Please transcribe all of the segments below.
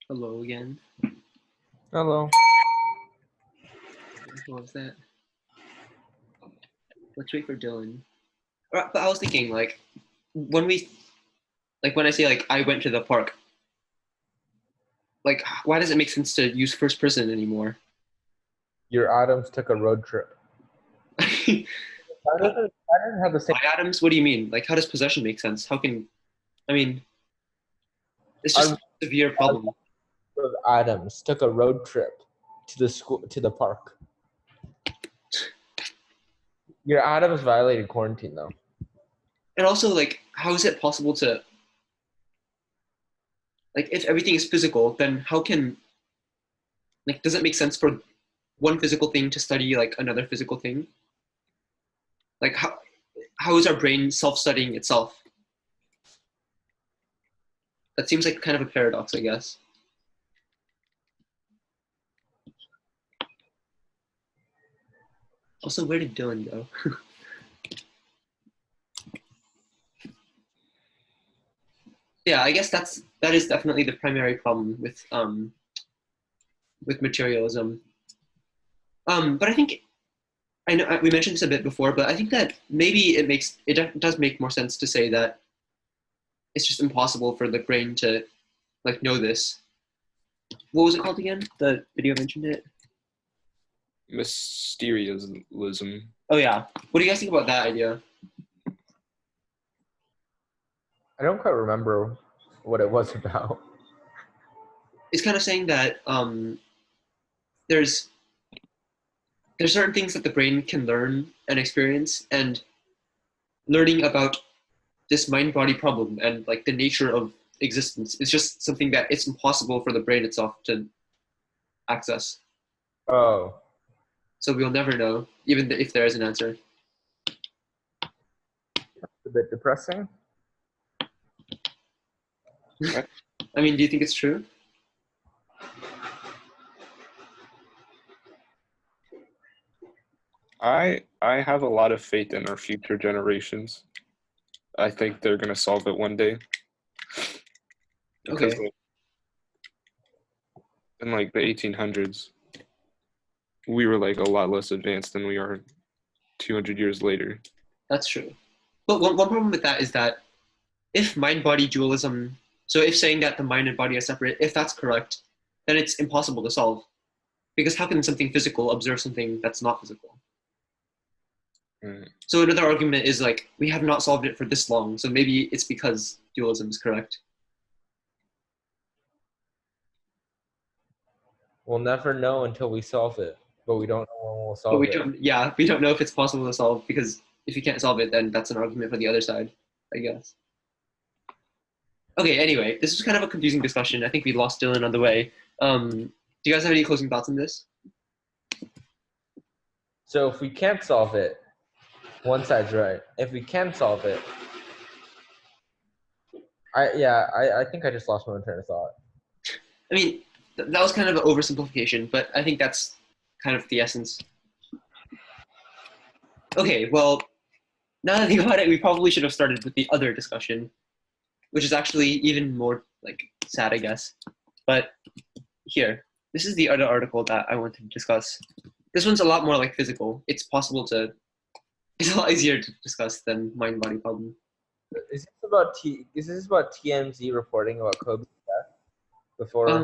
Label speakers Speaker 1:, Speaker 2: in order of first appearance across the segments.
Speaker 1: Hello again.
Speaker 2: Hello.
Speaker 1: What was that? Let's wait for Dylan. But I was thinking, when I say I went to the park, why does it make sense to use first person anymore?
Speaker 2: Your atoms took a road trip.
Speaker 1: By
Speaker 2: That doesn't have the same.
Speaker 1: atoms, what do you mean? How does possession make sense? It's just a severe problem.
Speaker 2: Atoms took a road trip to the school to the park. Your atoms violated quarantine though.
Speaker 1: And also, how is it possible to, if everything is physical, then how can, does it make sense for one physical thing to study another physical thing? How is our brain self-studying itself? That seems like kind of a paradox, I guess. Also, where did Dylan go? Yeah, I guess that is definitely the primary problem with materialism. But I think I know we mentioned this a bit before, but I think that maybe it does make more sense to say that it's just impossible for the brain to know this. What was it called again? The video mentioned it.
Speaker 3: Mysterialism.
Speaker 1: Oh yeah. What do you guys think about that idea?
Speaker 2: I don't quite remember what it was about.
Speaker 1: It's kind of saying that there's certain things that the brain can learn and experience, and learning about this mind-body problem and the nature of existence is just something that it's impossible for the brain itself to access.
Speaker 2: Oh.
Speaker 1: So we'll never know, even if there is an answer.
Speaker 2: That's a bit depressing.
Speaker 1: I mean, do you think it's true?
Speaker 3: I have a lot of faith in our future generations. I think they're gonna solve it one day. Because
Speaker 1: Okay.
Speaker 3: in the 1800s, we were a lot less advanced than we are 200 years later.
Speaker 1: That's true. But one problem with that is that if mind-body dualism, so if saying that the mind and body are separate, if that's correct, then it's impossible to solve. Because how can something physical observe something that's not physical? So another argument is we have not solved it for this long, so maybe it's because dualism is correct.
Speaker 2: We'll never know until we solve it, but we don't know when we'll solve it.
Speaker 1: We don't know if it's possible to solve, because if you can't solve it, then that's an argument for the other side, I guess. Okay, anyway, this was kind of a confusing discussion. I think we lost Dylan on the way. Do you guys have any closing thoughts on this?
Speaker 2: So if we can't solve it, one side's right. If we can solve it, I think I just lost my train of thought.
Speaker 1: I mean, that was kind of an oversimplification, but I think that's kind of the essence. Okay, well, now that I think about it, we probably should have started with the other discussion, which is actually even more sad, I guess. But here, this is the other article that I want to discuss. This one's a lot more physical. It's a lot easier to discuss than mind-body problem.
Speaker 2: Is this about TMZ reporting about Kobe's death before?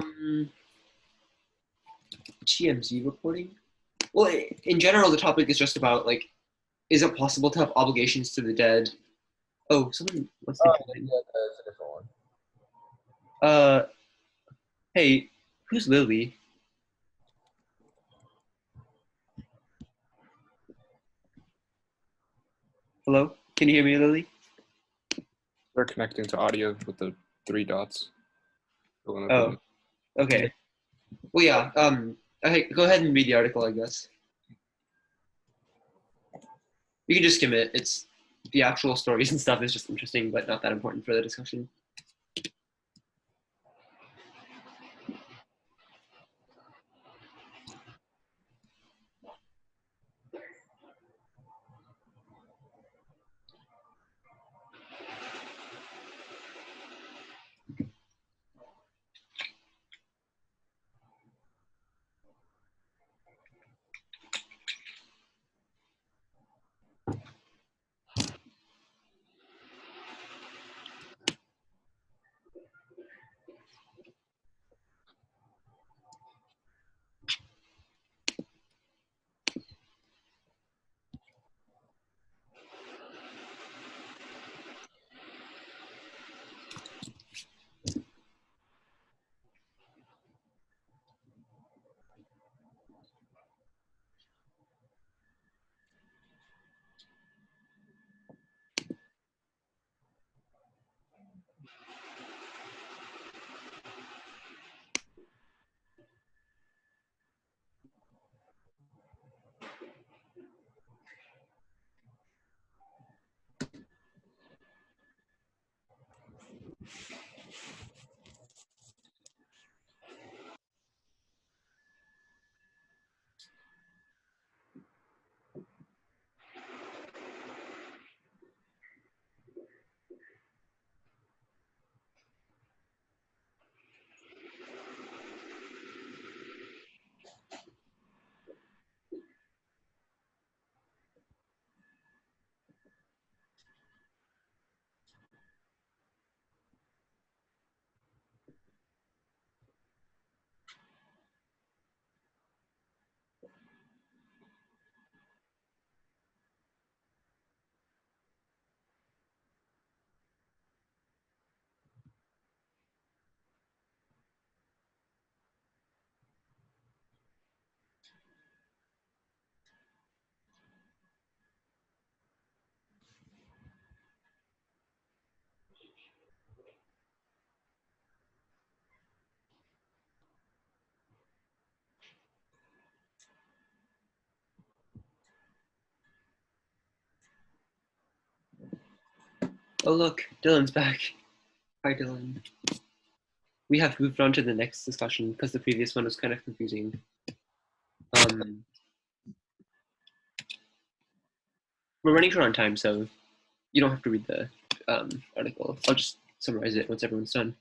Speaker 1: TMZ reporting? Well, in general, the topic is just about is it possible to have obligations to the dead? Oh, someone wants to
Speaker 2: Yeah, that's a different one.
Speaker 1: Hey, who's Lily? Hello? Can you hear me, Lily?
Speaker 3: They're connecting to audio with the 3 dots.
Speaker 1: Oh, okay. Well, yeah. Okay, go ahead and read the article, I guess. You can just skim it. It's the actual stories and stuff is just interesting, but not that important for the discussion. Oh look, Dylan's back. Hi Dylan. We have moved on to the next discussion because the previous one was kind of confusing. We're running short on time, so you don't have to read the article. I'll just summarize it once everyone's done.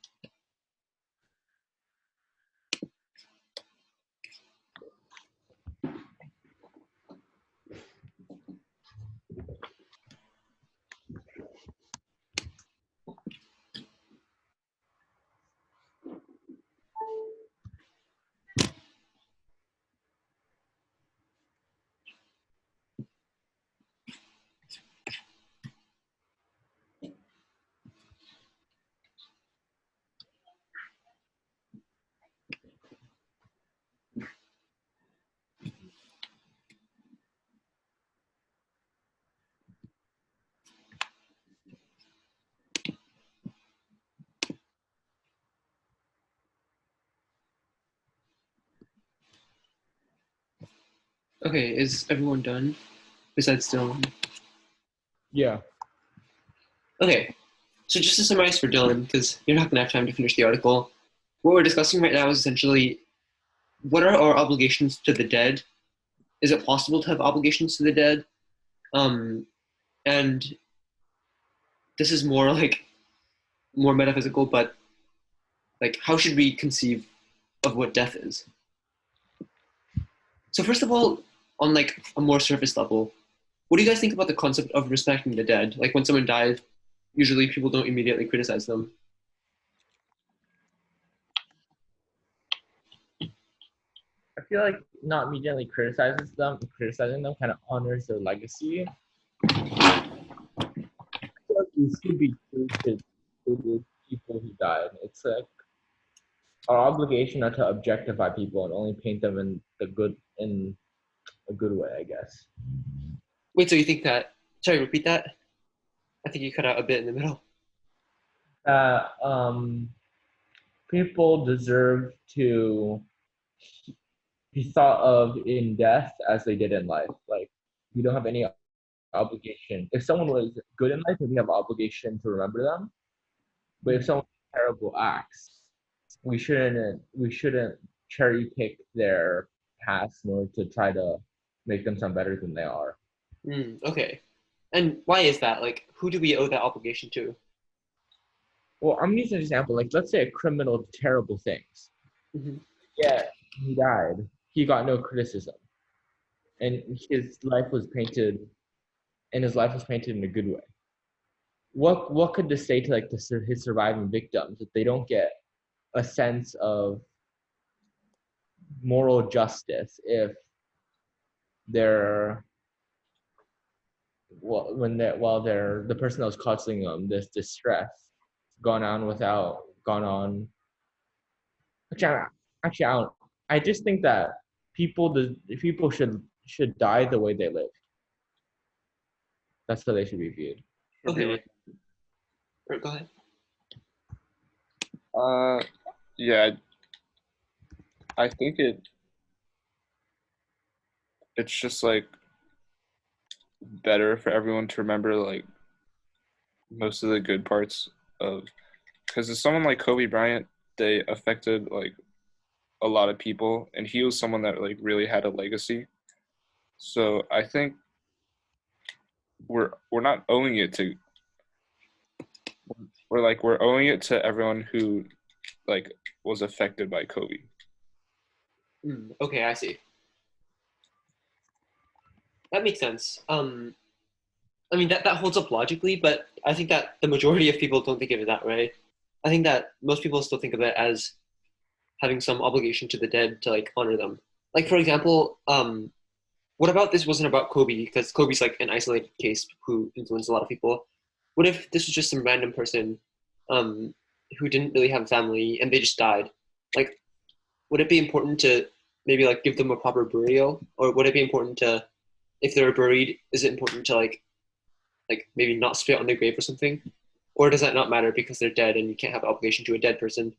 Speaker 1: Okay, is everyone done? Besides Dylan?
Speaker 2: Yeah.
Speaker 1: Okay, so just to summarize for Dylan, because you're not going to have time to finish the article, what we're discussing right now is essentially what are our obligations to the dead? Is it possible to have obligations to the dead? And this is more metaphysical, but like how should we conceive of what death is? So first of all, on like a more surface level, what do you guys think about the concept of respecting the dead? Like when someone dies, usually people don't immediately criticize them.
Speaker 2: I feel like not immediately criticizing them kind of honors their legacy. We should be true to the people who died. It's like our obligation not to objectify people and only paint them in a good way, I guess.
Speaker 1: Wait, so you think that? Sorry, repeat that. I think you cut out a bit in the middle.
Speaker 2: People deserve to be thought of in death as they did in life. Like we don't have any obligation. If someone was good in life, we have obligation to remember them. But if someone did terrible acts, we shouldn't cherry pick their past in order to try to make them sound better than they are.
Speaker 1: Okay. And why is that? Like, who do we owe that obligation to?
Speaker 2: Well, I'm using an example. Like, let's say a criminal did terrible things.
Speaker 1: Mm-hmm.
Speaker 2: Yeah, he died. He got no criticism, and his life was painted, in a good way. What could this say to like his surviving victims if they don't get a sense of moral justice if they're while they're the person that was causing them this distress gone on. Actually, actually, I don't. I just think that people should die the way they live. That's how they should be viewed.
Speaker 1: Okay. Go ahead.
Speaker 3: Yeah, I think it's just like better for everyone to remember like most of the good parts of, because as someone like Kobe Bryant, they affected like a lot of people, and he was someone that like really had a legacy. So I think we're not owing it to we're owing it to everyone who like was affected by Kobe.
Speaker 1: Okay, I see. That makes sense. I mean that holds up logically, but I think that the majority of people don't think of it that way. I think that most people still think of it as having some obligation to the dead to like honor them. Like for example, what about this wasn't about Kobe because Kobe's like an isolated case who influenced a lot of people. What if this was just some random person um, who didn't really have a family and they just died? Like, would it be important to maybe like give them a proper burial, or would it be important to, if they're buried, is it important to like maybe not spit on their grave or something? Or does that not matter because they're dead and you can't have an obligation to a dead person?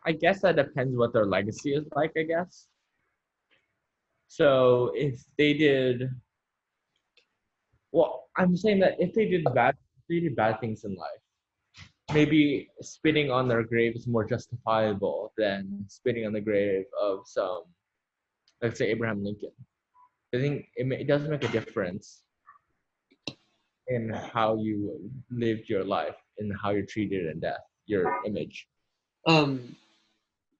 Speaker 2: I guess that depends what their legacy is like. I guess. So if they did Well, I'm saying that if they did bad things in life, maybe spitting on their grave is more justifiable than spitting on the grave of some, let's say, Abraham Lincoln. I think it does make a difference in how you lived your life and how you're treated in death, your image.
Speaker 1: Well,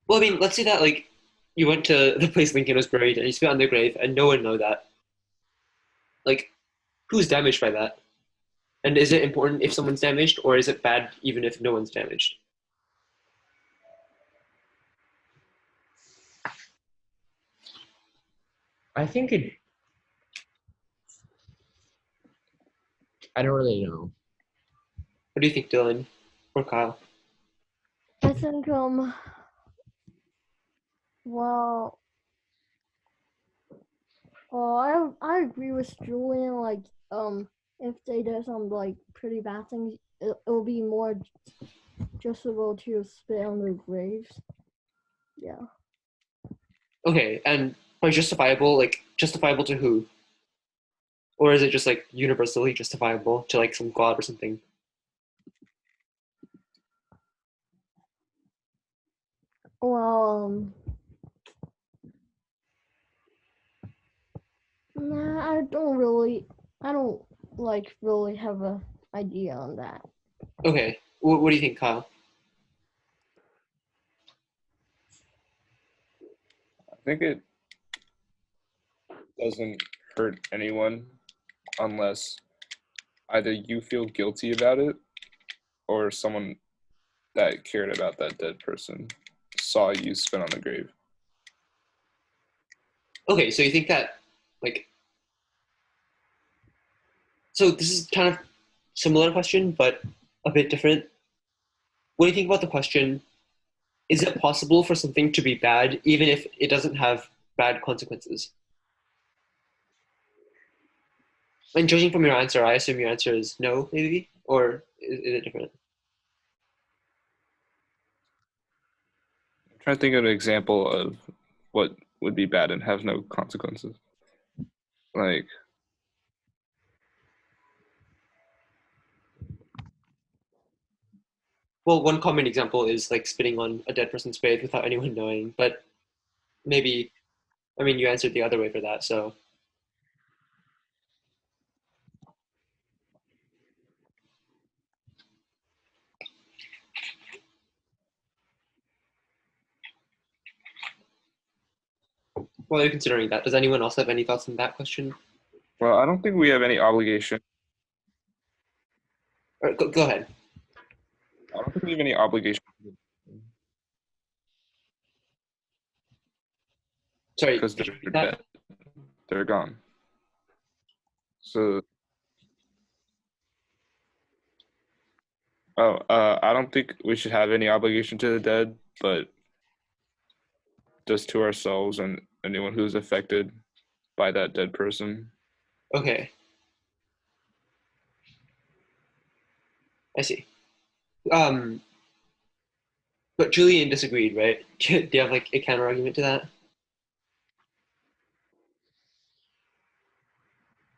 Speaker 1: I mean, let's say that like you went to the place Lincoln was buried and you spit on their grave and no one know that. Like, who's damaged by that? And is it important if someone's damaged, or is it bad even if no one's damaged?
Speaker 2: I think I don't really know.
Speaker 1: What do you think, Dylan or Kyle?
Speaker 4: I think well I agree with Julian, like if they did some like pretty bad things, it'll be more justifiable to spit on their graves. Yeah.
Speaker 1: Okay, and by justifiable, like justifiable to who? Or is it just like universally justifiable to like some god or something?
Speaker 4: Well, nah, I don't like really have a idea on that.
Speaker 1: Okay, what do you think, Kyle?
Speaker 3: I think it doesn't hurt anyone unless either you feel guilty about it or someone that cared about that dead person saw you spit on the grave.
Speaker 1: Okay, so you think that like, so this is kind of similar question, but a bit different. What do you think about the question? Is it possible for something to be bad even if it doesn't have bad consequences? And judging from your answer, I assume your answer is no, maybe, or is it different?
Speaker 3: I'm trying to think of an example of what would be bad and have no consequences. Like,
Speaker 1: Well, one common example is like spitting on a dead person's grave without anyone knowing, but maybe, I mean, you answered the other way for that, so. While you're considering that, does anyone else have any thoughts on that question?
Speaker 3: well, I don't think we have any obligation.
Speaker 1: Or go ahead.
Speaker 3: I don't think we have any obligation
Speaker 1: Sorry,
Speaker 3: because
Speaker 1: could
Speaker 3: they're
Speaker 1: you repeat that?
Speaker 3: dead. They're gone. So, I don't think we should have any obligation to the dead, but just to ourselves and anyone who's affected by that dead person.
Speaker 1: Okay. I see. But Julian disagreed, right? Do you have like a counter argument to that?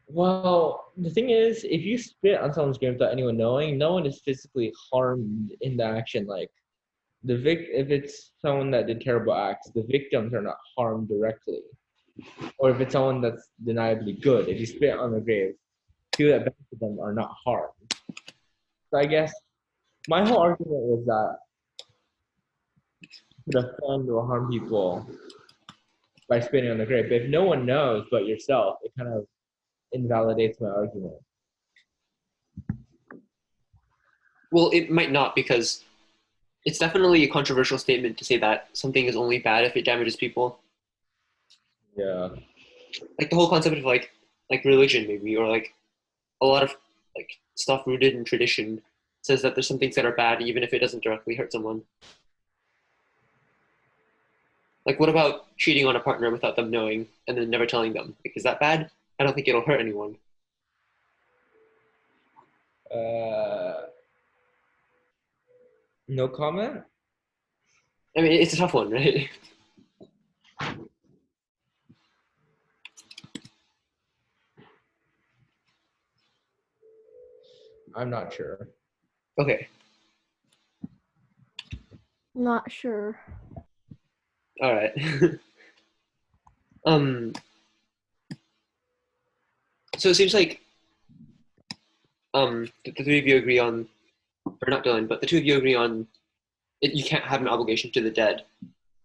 Speaker 2: Well, the thing is, if you spit on someone's grave without anyone knowing, no one is physically harmed in the action. Like if it's someone that did terrible acts, the victims are not harmed directly. Or if it's someone that's deniably good, if you spit on their grave, people that benefit them are not harmed. So I guess my whole argument was that you could offend or harm people by spitting on the grave. But if no one knows but yourself, it kind of invalidates my argument.
Speaker 1: Well, it might not, because it's definitely a controversial statement to say that something is only bad if it damages people.
Speaker 2: Yeah.
Speaker 1: Like the whole concept of like religion maybe, or like a lot of like stuff rooted in tradition says that there's some things that are bad even if it doesn't directly hurt someone. Like, what about cheating on a partner without them knowing and then never telling them? Like, is that bad? I don't think it'll hurt anyone.
Speaker 2: No comment?
Speaker 1: I mean, it's a tough one, right?
Speaker 2: I'm not sure.
Speaker 1: Okay.
Speaker 4: Not sure.
Speaker 1: All right. um. So it seems like the three of you agree on, or not Dylan, but the two of you agree on it, you can't have an obligation to the dead.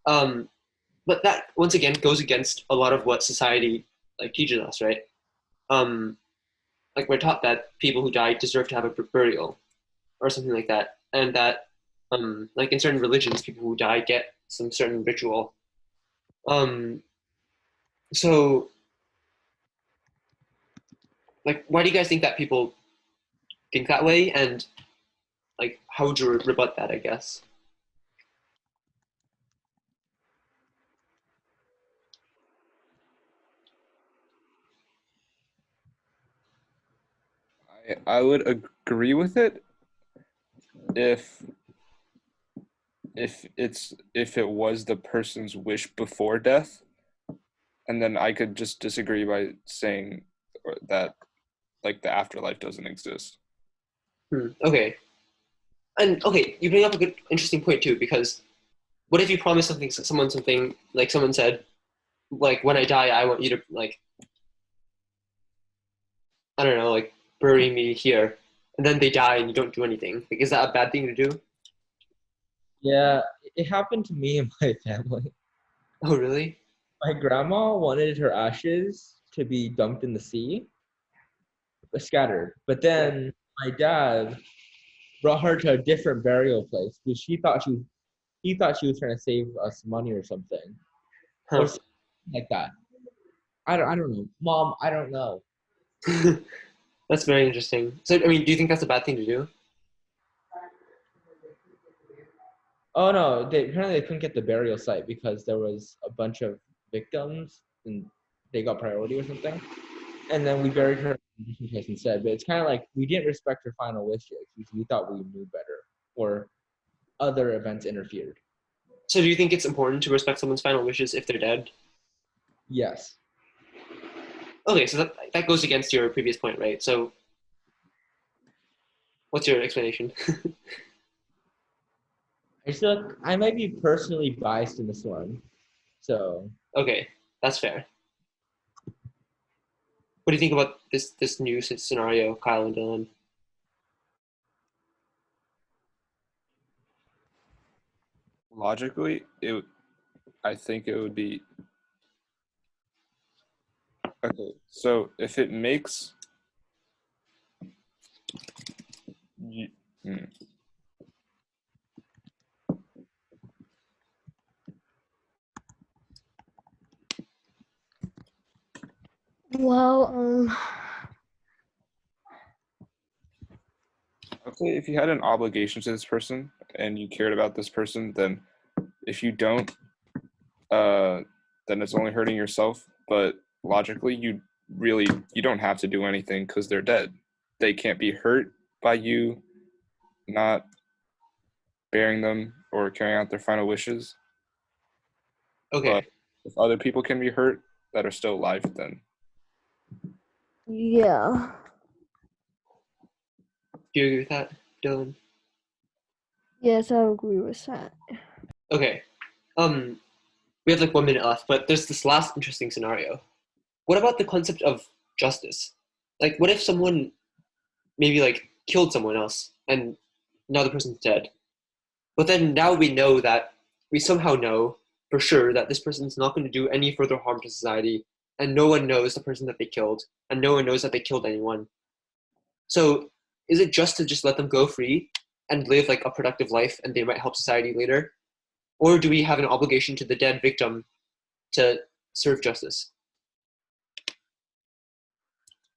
Speaker 1: Um, but that once again goes against a lot of what society like teaches us, right? Um, like we're taught that people who die deserve to have a burial or something like that, and that like in certain religions, people who die get some certain ritual. Um, so like, why do you guys think that people think that way, and like, how would you rebut that? I guess.
Speaker 3: I would agree with it if if it was the person's wish before death, and then I could just disagree by saying that like the afterlife doesn't exist.
Speaker 1: Okay. And okay, you bring up a good, interesting point too, because what if you promise someone something, like someone said, like when I die, I want you to like, I don't know, like bury me here, and then they die and you don't do anything. Like, is that a bad thing to do?
Speaker 2: Yeah, it happened to me and my family.
Speaker 1: Oh, really?
Speaker 2: My grandma wanted her ashes to be dumped in the sea, scattered. But then my dad brought her to a different burial place because he thought she was trying to save us money or something, or
Speaker 1: Huh.
Speaker 2: something like that. I don't know, Mom. I don't know.
Speaker 1: That's very interesting. So, I mean, do you think that's a bad thing to do?
Speaker 2: Oh no, apparently they couldn't get the burial site because there was a bunch of victims and they got priority or something. And then we buried her in a different place instead. But it's kind of like we didn't respect her final wishes because we thought we knew better, or other events interfered.
Speaker 1: So, do you think it's important to respect someone's final wishes if they're dead?
Speaker 2: Yes.
Speaker 1: Okay, so that goes against your previous point, right? So, what's your explanation?
Speaker 2: I might be personally biased in this one. So
Speaker 1: Okay, that's fair. What do you think about this new scenario, Kyle and Dylan?
Speaker 3: Logically, I think it would be okay. So if it makes you, hmm,
Speaker 4: Well,
Speaker 3: okay, if you had an obligation to this person and you cared about this person, then if you don't, then it's only hurting yourself. But logically, you don't have to do anything because they're dead. They can't be hurt by you not bearing them or carrying out their final wishes. But
Speaker 1: Okay,
Speaker 3: if other people can be hurt that are still alive, then
Speaker 4: yeah.
Speaker 1: do you agree with that, Dylan?
Speaker 4: Yes, I agree with that.
Speaker 1: Okay. We have like 1 minute left, but there's this last interesting scenario. What about the concept of justice? Like, what if someone maybe like killed someone else and now the person's dead? But then now we somehow know for sure that this person's not going to do any further harm to society, and no one knows the person that they killed, and no one knows that they killed anyone. So, is it just to just let them go free and live like a productive life, and they might help society later? Or do we have an obligation to the dead victim to serve justice?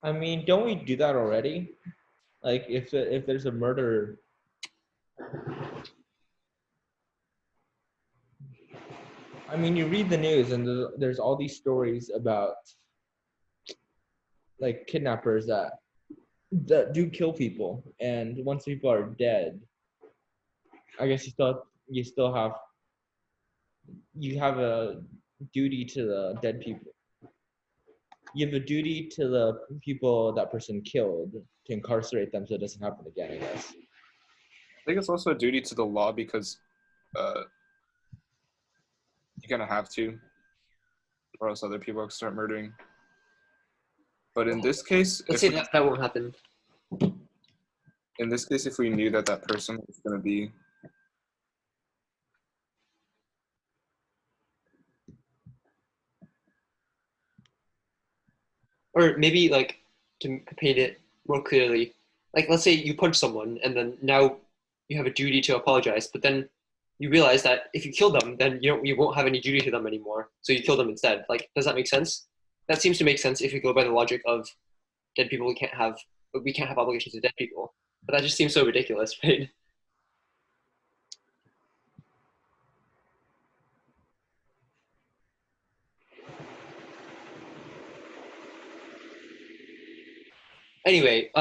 Speaker 2: I mean, don't we do that already? Like if there's a murder, I mean, you read the news and there's all these stories about like kidnappers that do kill people, and once people are dead, I guess you have a duty to the dead people. you have a duty to the people that person killed to incarcerate them so it doesn't happen again, I guess.
Speaker 3: I think it's also a duty to the law because you're gonna have to, or else other people start murdering. But in this case,
Speaker 1: Let's say that won't happen.
Speaker 3: in this case, if we knew that that person was gonna be
Speaker 1: Or maybe like to paint it more clearly, like let's say you punch someone and then now you have a duty to apologize, but then you realize that if you kill them, then you won't have any duty to them anymore. So you kill them instead. Like, does that make sense? That seems to make sense if you go by the logic of dead people we can't have obligations to dead people. But that just seems so ridiculous, right? Anyway,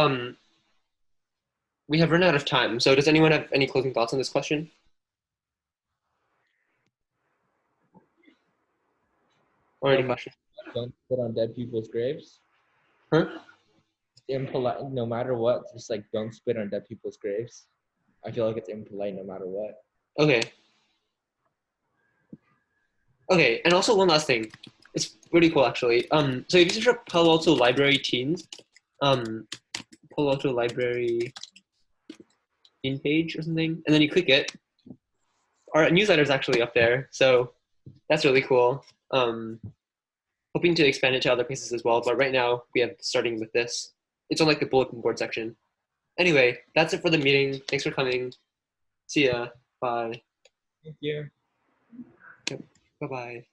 Speaker 1: we have run out of time. So does anyone have any closing thoughts on this question? Or any questions?
Speaker 2: Don't spit on dead people's graves.
Speaker 1: Huh?
Speaker 2: Impolite, no matter what. Just like don't spit on dead people's graves. I feel like it's impolite no matter what.
Speaker 1: Okay. Okay, and also one last thing. It's pretty cool actually. So if you search up Palo Alto Library Teens, Palo Alto Library Teen page or something, and then you click it, our newsletter is actually up there, so that's really cool. Hoping to expand it to other places as well, but right now we have starting with this. It's on like the bulletin board section. Anyway, that's it for the meeting. Thanks for coming. See ya. Bye.
Speaker 2: Thank you.
Speaker 1: Bye-bye.